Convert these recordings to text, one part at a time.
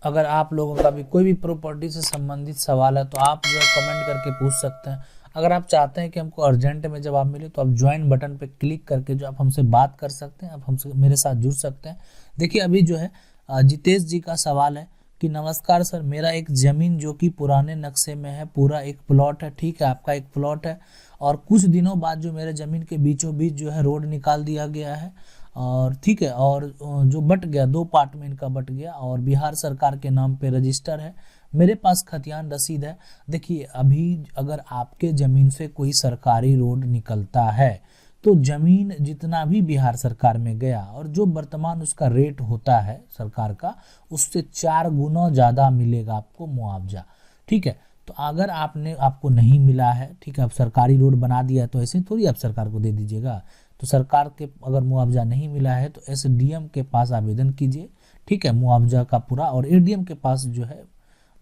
अगर आप लोगों का भी कोई भी प्रॉपर्टी से संबंधित सवाल है तो आप जो है कमेंट करके पूछ सकते हैं। अगर आप चाहते हैं कि हमको अर्जेंट में जवाब मिले तो आप ज्वाइन बटन पे क्लिक करके जो आप हमसे बात कर सकते हैं, आप हमसे मेरे साथ जुड़ सकते हैं। देखिए अभी जो है जितेश जी का सवाल है कि नमस्कार सर, मेरा एक ज़मीन जो कि पुराने नक्शे में है, पूरा एक प्लॉट है, ठीक है, आपका एक प्लॉट है, और कुछ दिनों बाद जो मेरे ज़मीन के बीचों बीच जो है रोड निकाल दिया गया है, और ठीक है, और जो बट गया, 2 पार्ट में इनका बट गया, और बिहार सरकार के नाम पे रजिस्टर है, मेरे पास खतियान रसीद है। देखिए अभी अगर आपके ज़मीन से कोई सरकारी रोड निकलता है तो ज़मीन जितना भी बिहार सरकार में गया और जो वर्तमान उसका रेट होता है सरकार का, उससे 4 गुना ज़्यादा मिलेगा आपको मुआवजा, ठीक है। तो अगर आपको नहीं मिला है, ठीक है, अब सरकारी रोड बना दिया है तो ऐसे थोड़ी आप सरकार को दे दीजिएगा। तो सरकार के अगर मुआवजा नहीं मिला है तो एसडीएम के पास आवेदन कीजिए, ठीक है, मुआवजा का पूरा, और एडीएम के पास जो है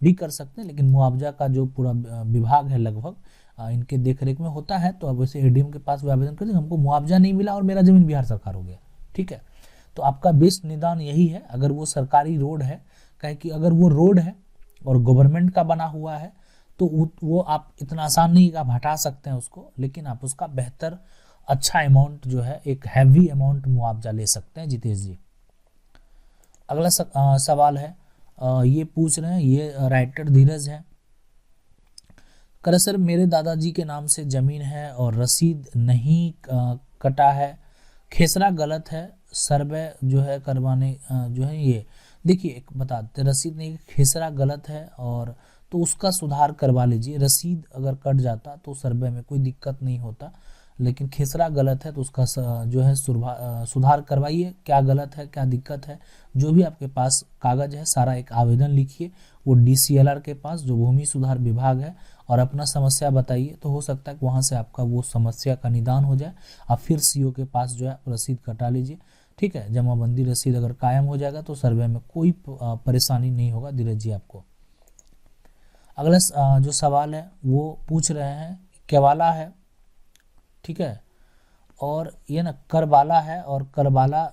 भी कर सकते हैं, लेकिन मुआवजा का जो पूरा विभाग है लगभग इनके देखरेख में होता है। तो अब वैसे एडीएम के पास भी आवेदन कर देंगे, हमको मुआवजा नहीं मिला और मेरा ज़मीन बिहार सरकार हो गया, ठीक है। तो आपका बेस्ट निदान यही है, अगर वो सरकारी रोड है, कहे कि अगर वो रोड है और गवर्नमेंट का बना हुआ है तो वो आप इतना आसान नहीं कि आप हटा सकते हैं उसको, लेकिन आप उसका बेहतर अच्छा अमाउंट जो है, एक हैवी अमाउंट मुआवजा ले सकते हैं जितेश जी। अगला सवाल है, ये पूछ रहे हैं, ये राइटर धीरज है, कर सर मेरे दादाजी के नाम से ज़मीन है और रसीद नहीं कटा है, खेसरा गलत है, सर्वे जो है करवाने जो है ये, देखिए एक बता देते, रसीद नहीं, खेसरा गलत है, और तो उसका सुधार करवा लीजिए। रसीद अगर कट जाता तो सर्वे में कोई दिक्कत नहीं होता, लेकिन खेसरा गलत है तो उसका जो है सुधार करवाइए। क्या गलत है, क्या दिक्कत है, जो भी आपके पास कागज़ है सारा एक आवेदन लिखिए वो डीसीएलआर के पास, जो भूमि सुधार विभाग है, और अपना समस्या बताइए। तो हो सकता है कि वहाँ से आपका वो समस्या का निदान हो जाए। आप फिर सीओ के पास जो है रसीद कटा लीजिए, ठीक है। जमाबंदी रसीद अगर कायम हो जाएगा तो सर्वे में कोई परेशानी नहीं होगा धीरज जी आपको। अगला जो सवाल है वो पूछ रहे हैं, केवाला है, ठीक है, और ये ना करबाला है और करबाला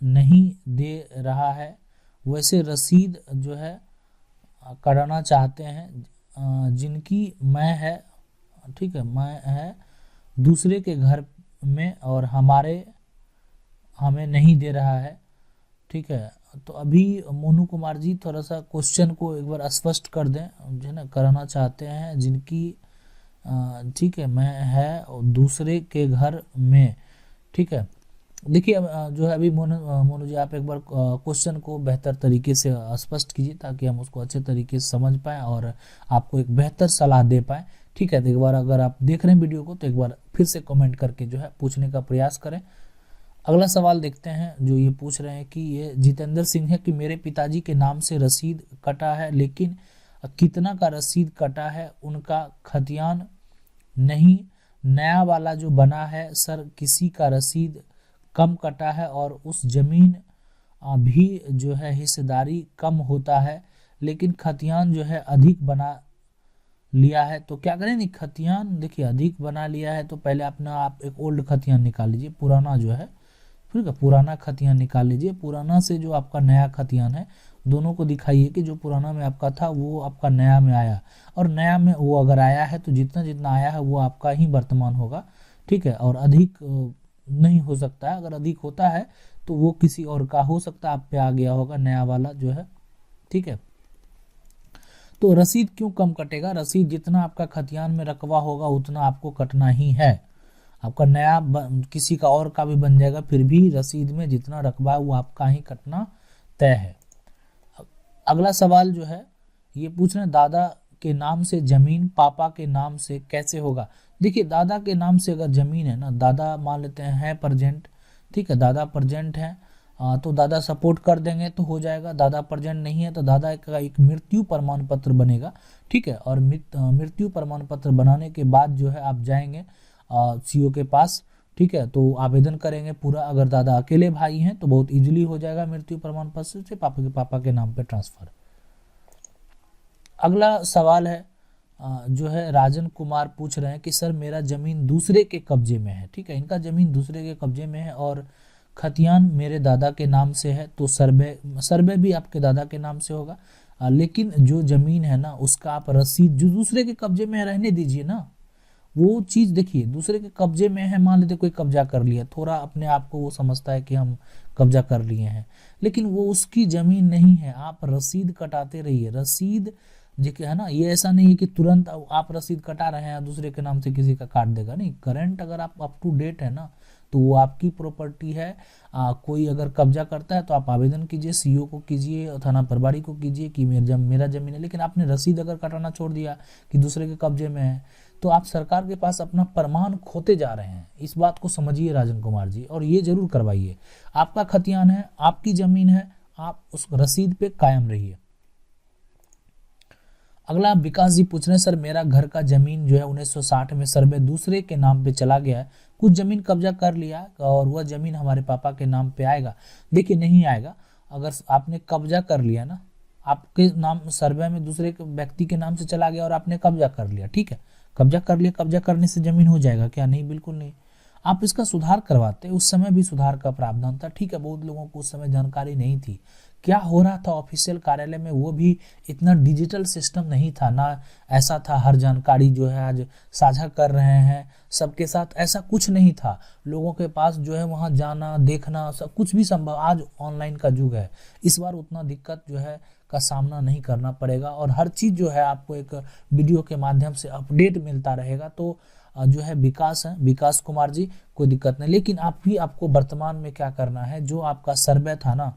नहीं दे रहा है, वैसे रसीद जो है कराना चाहते हैं, जिनकी मैं है, ठीक है, मैं है दूसरे के घर में और हमें नहीं दे रहा है, ठीक है। तो अभी मोनू कुमार जी थोड़ा सा क्वेश्चन को एक बार स्पष्ट कर दें, जो है ना, कराना चाहते हैं जिनकी, ठीक है, मैं है और दूसरे के घर में, ठीक है। देखिए जो है अभी मोनू जी आप एक बार क्वेश्चन को बेहतर तरीके से स्पष्ट कीजिए ताकि हम उसको अच्छे तरीके से समझ पाएँ और आपको एक बेहतर सलाह दे पाएँ, ठीक है। तो एक बार अगर आप देख रहे हैं वीडियो को तो एक बार फिर से कमेंट करके जो है पूछने का प्रयास करें। अगला सवाल देखते हैं, जो ये पूछ रहे हैं कि ये जितेंद्र सिंह है कि मेरे पिताजी के नाम से रसीद कटा है, लेकिन कितना का रसीद कटा है उनका खतियान नहीं, नया वाला जो बना है सर किसी का रसीद कम कटा है और उस जमीन भी जो है हिस्सेदारी कम होता है, लेकिन खतियान जो है अधिक बना लिया है। तो क्या करें, नहीं खतियान देखिए अधिक बना लिया है तो पहले अपना आप एक ओल्ड खतियान निकाल लीजिए, पुराना जो है, ठीक है, पुराना खतियान निकाल लीजिए। पुराना से जो आपका नया खतियान है दोनों को दिखाइए कि जो पुराना में आपका था वो आपका नया में आया, और नया में वो अगर आया है तो जितना जितना आया है वो आपका ही वर्तमान होगा, ठीक है। और अधिक नहीं हो सकता है, अगर अधिक होता है तो वो किसी और का हो सकता है, आप पे आ गया होगा नया वाला जो है, ठीक है। तो रसीद क्यों कम कटेगा, रसीद जितना आपका खतियान में रकबा होगा उतना आपको कटना ही है। आपका नया किसी का और का भी बन जाएगा, फिर भी रसीद में जितना रकबा है वो आपका ही कटना तय है। अगला सवाल जो है ये पूछ रहे हैं, दादा के नाम से जमीन पापा के नाम से कैसे होगा। देखिए दादा के नाम से अगर जमीन है ना, दादा मान लेते हैं प्रजेंट, ठीक है, दादा प्रजेंट है, तो दादा सपोर्ट कर देंगे तो हो जाएगा। दादा प्रजेंट नहीं है तो दादा का एक मृत्यु प्रमाण पत्र बनेगा, ठीक है। और मृत्यु प्रमाण पत्र बनाने के बाद जो है आप जाएंगे सीओ के पास, ठीक है, तो आवेदन करेंगे पूरा। अगर दादा अकेले भाई हैं तो बहुत इजीली हो जाएगा, मृत्यु प्रमाण पत्र से पापा के नाम पे ट्रांसफर। अगला सवाल है जो है राजन कुमार पूछ रहे हैं कि सर मेरा ज़मीन दूसरे के कब्जे में है, ठीक है, इनका ज़मीन दूसरे के कब्जे में है और खतियान मेरे दादा के नाम से है तो सर्वे सर्वे भी आपके दादा के नाम से होगा। लेकिन जो जमीन है ना उसका आप रसीद जो दूसरे के कब्जे में है रहने दीजिए ना। वो चीज देखिए दूसरे के कब्जे में है, मान लेते कोई कब्जा कर लिया, थोड़ा अपने आप को वो समझता है कि हम कब्जा कर लिए हैं, लेकिन वो उसकी जमीन नहीं है। आप रसीद कटाते रहिए, रसीद जो है ना, ये ऐसा नहीं है कि तुरंत आप रसीद कटा रहे हैं दूसरे के नाम से किसी का काट देगा, नहीं। करंट अगर आप अप टू डेट है ना तो वो आपकी प्रॉपर्टी है। कोई अगर कब्जा करता है तो आप आवेदन कीजिए, सीओ को कीजिए, थाना प्रभारी को कीजिए कि मेरा जमीन है। लेकिन आपने रसीद अगर कटाना छोड़ दिया कि दूसरे के कब्जे में है तो आप सरकार के पास अपना प्रमाण खोते जा रहे हैं। इस बात को समझिए राजन कुमार जी, और ये जरूर करवाइए। आपका खतियान है, आपकी जमीन है, आप उस रसीद पे कायम रहिए। अगला विकास जी पूछ रहे हैं, सर मेरा घर का जमीन जो है 1960 में सर्वे दूसरे के नाम पे चला गया है, कुछ जमीन कब्जा कर लिया और वह जमीन हमारे पापा के नाम पे आएगा? देखिए नहीं आएगा। अगर आपने कब्जा कर लिया ना, आपके नाम सर्वे में दूसरे के व्यक्ति के नाम से चला गया और आपने कब्जा कर लिया, ठीक है, कब्जा कर लिया, कब्जा करने से जमीन हो जाएगा क्या? नहीं, बिल्कुल नहीं। आप इसका सुधार करवाते, उस समय भी सुधार का प्रावधान था, ठीक है। बहुत लोगों को उस समय जानकारी नहीं थी क्या हो रहा था ऑफिशियल कार्यालय में, वो भी इतना डिजिटल सिस्टम नहीं था ना, ऐसा था हर जानकारी जो है आज साझा कर रहे हैं सबके साथ, ऐसा कुछ नहीं था। लोगों के पास जो है वहाँ जाना देखना सब कुछ भी संभव, आज ऑनलाइन का युग है। इस बार उतना दिक्कत जो है का सामना नहीं करना पड़ेगा और हर चीज़ जो है आपको एक वीडियो के माध्यम से अपडेट मिलता रहेगा। तो जो है विकास है, विकास कुमार जी, कोई दिक्कत नहीं। लेकिन आपको वर्तमान में क्या करना है, जो आपका सर्वे था ना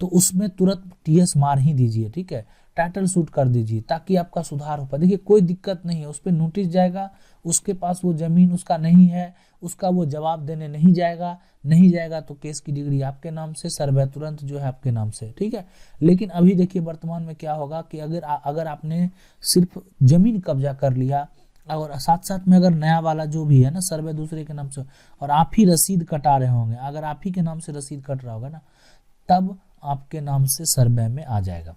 तो उसमें तुरंत टीएस मार ही दीजिए, ठीक है, टाइटल शूट कर दीजिए ताकि आपका सुधार हो पाए। देखिए कोई दिक्कत नहीं है, उस पर नोटिस जाएगा, उसके पास वो जमीन उसका नहीं है, उसका वो जवाब देने नहीं जाएगा, नहीं जाएगा तो केस की डिग्री आपके नाम से, सर्वे तुरंत जो है आपके नाम से, ठीक है। लेकिन अभी देखिए वर्तमान में क्या होगा कि अगर आपने सिर्फ जमीन कब्जा कर लिया और साथ साथ में अगर नया वाला जो भी है ना सर्वे दूसरे के नाम से और आप ही रसीद कटा रहे होंगे, अगर आप ही के नाम से रसीद कट रहा होगा ना तब आपके नाम से सर्वे में आ जाएगा।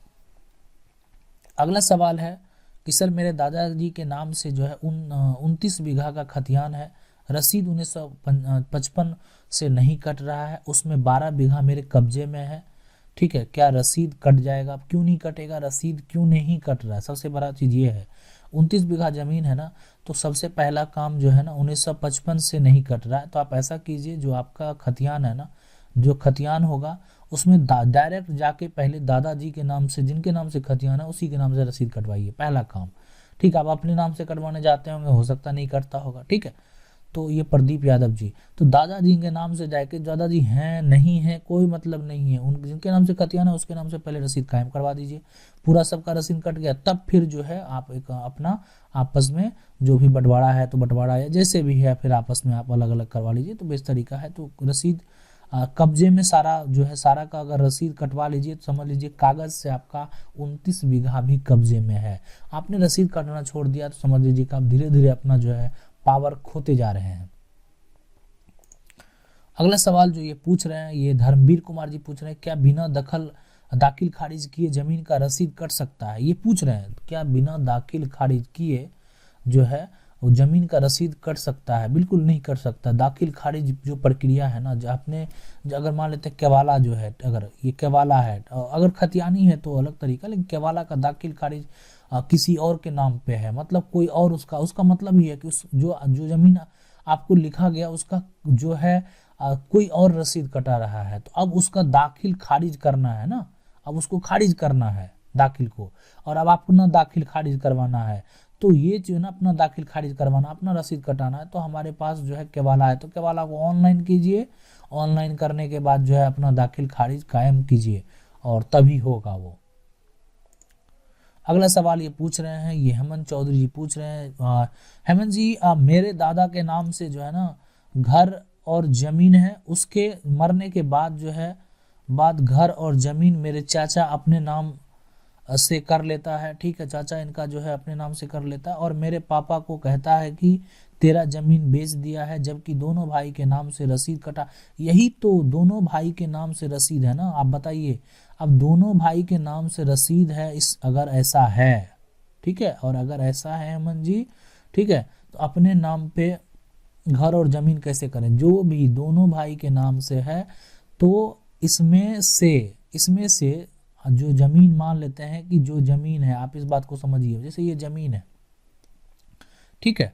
अगला सवाल है कि सर मेरे दादाजी के नाम से जो है 29 बीघा का खतियान है, रसीद 1955 से नहीं कट रहा है, उसमें 12 बीघा मेरे कब्जे में है, ठीक है, क्या रसीद कट जाएगा? क्यों नहीं कटेगा, रसीद क्यों नहीं कट रहा है? सबसे बड़ा चीज़ ये है 29 बीघा जमीन है ना, तो सबसे पहला काम जो है ना 1955 से नहीं कट रहा है, तो आप ऐसा कीजिए जो आपका खतियान है ना, जो खतियान होगा उसमें डायरेक्ट जाके पहले दादाजी के नाम से, जिनके नाम से खतियान है उसी के नाम से रसीद कटवाइए, पहला काम, ठीक है। आप अपने नाम से कटवाने जाते होंगे, हो सकता नहीं कटता होगा, ठीक है। तो ये प्रदीप यादव जी, तो दादाजी के नाम से जाके, दादाजी हैं नहीं है कोई मतलब नहीं है, उन जिनके नाम से खतियान है उसके नाम से पहले रसीद कायम करवा दीजिए। पूरा सबका रसीद कट गया तब फिर जो है आप एक अपना आपस में जो भी बंटवारा है तो बंटवारा या जैसे भी है फिर आपस में आप अलग अलग करवा लीजिए, तो बेस्ट तरीका है। तो रसीद कब्जे में सारा जो है, सारा का अगर रसीद कटवा लीजिए तो समझ लीजिए कागज से आपका 29 बीघा भी कब्जे में है। आपने रसीद कटना छोड़ दिया तो समझ लीजिए कि आप धीरे धीरे अपना जो है पावर खोते जा रहे हैं। अगला सवाल जो ये पूछ रहे हैं, ये धर्मवीर कुमार जी पूछ रहे हैं, क्या बिना दखल दाखिल खारिज किए जमीन का रसीद कट सकता है? ये पूछ रहे हैं क्या बिना दाखिल खारिज किए जो है वो जमीन का रसीद कट सकता है? बिल्कुल नहीं कट सकता। दाखिल खारिज जो प्रक्रिया है ना, जो आपने अगर मान लेते हैं केवाला जो है, अगर ये केवाला है, अगर खतियानी है तो अलग तरीका, लेकिन केवाला का दाखिल खारिज किसी और के नाम पे है, मतलब कोई और उसका मतलब ही है कि उस जो जमीन आपको लिखा गया उसका जो है कोई और रसीद कटा रहा है, तो अब उसका दाखिल खारिज करना है ना, अब उसको खारिज करना है दाखिल को, और अब आपको ना दाखिल खारिज करवाना है, तो ये जो है ना अपना दाखिल खारिज करवाना, अपना रसीद कटाना है, तो हमारे पास जो है केवाला है, तो केवाला को ऑनलाइन कीजिए, ऑनलाइन करने के बाद जो है अपना दाखिल खारिज कायम कीजिए और तभी होगा वो। अगला सवाल ये पूछ रहे हैं, ये हेमंत चौधरी जी पूछ रहे हैं, हेमंत जी मेरे दादा के नाम से जो है ना घर और जमीन है, उसके मरने के बाद जो है घर और जमीन मेरे चाचा अपने नाम से कर लेता है, ठीक है, चाचा इनका जो है अपने नाम से कर लेता है और मेरे पापा को कहता है कि तेरा जमीन बेच दिया है, जबकि दोनों भाई के नाम से रसीद कटा। यही तो दोनों भाई के नाम से रसीद है ना, आप बताइए, अब दोनों भाई के नाम से रसीद है, इस अगर ऐसा है, ठीक है, और अगर ऐसा है हेमंत जी, ठीक है, तो अपने नाम पे घर और जमीन कैसे करें? जो भी दोनों भाई के नाम से है तो इसमें से जो ज़मीन मान लेते हैं कि जो ज़मीन है, आप इस बात को समझिए, जैसे ये ज़मीन है, ठीक है,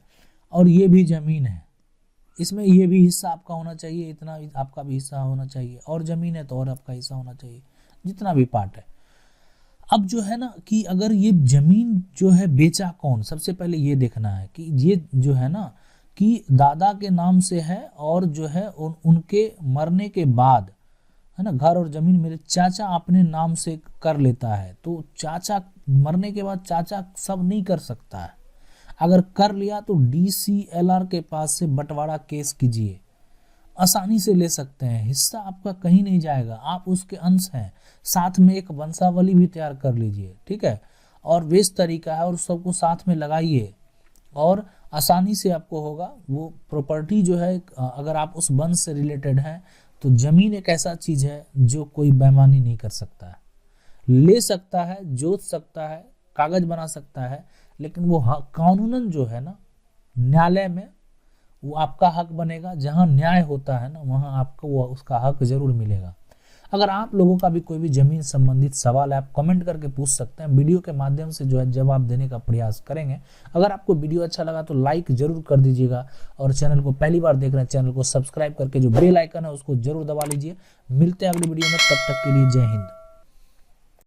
और ये भी ज़मीन है, इसमें ये भी हिस्सा आपका होना चाहिए, इतना आपका भी हिस्सा होना चाहिए, और ज़मीन है तो और आपका हिस्सा होना चाहिए, जितना भी पार्ट है। अब जो है ना कि अगर ये ज़मीन जो है बेचा कौन, सबसे पहले ये देखना है कि ये जो है ना कि दादा के नाम से है, और जो है उनके मरने के बाद है ना, घर और ज़मीन मेरे चाचा अपने नाम से कर लेता है, तो चाचा मरने के बाद चाचा सब नहीं कर सकता है। अगर कर लिया तो DCLR के पास से बंटवारा केस कीजिए, आसानी से ले सकते हैं, हिस्सा आपका कहीं नहीं जाएगा, आप उसके अंश हैं। साथ में एक वंशावली भी तैयार कर लीजिए, ठीक है, और वेस्ट तरीका है, और सबको साथ में लगाइए, और आसानी से आपको होगा वो प्रॉपर्टी जो है। अगर आप उस वंश से रिलेटेड हैं तो ज़मीन एक ऐसा चीज़ है जो कोई बेईमानी नहीं कर सकता है, ले सकता है, जोत सकता है, कागज बना सकता है, लेकिन वो कानूनन जो है ना, न्यायालय में वो आपका हक बनेगा। जहाँ न्याय होता है ना, वहाँ आपको वो उसका हक जरूर मिलेगा। अगर आप लोगों का भी कोई भी ज़मीन संबंधित सवाल है, आप कमेंट करके पूछ सकते हैं, वीडियो के माध्यम से जो है जवाब देने का प्रयास करेंगे। अगर आपको वीडियो अच्छा लगा तो लाइक जरूर कर दीजिएगा, और चैनल को पहली बार देख रहे हैं चैनल को सब्सक्राइब करके जो बेल आइकन है उसको जरूर दबा लीजिए। मिलते हैं अगली वीडियो में, तब तक के लिए जय हिंद।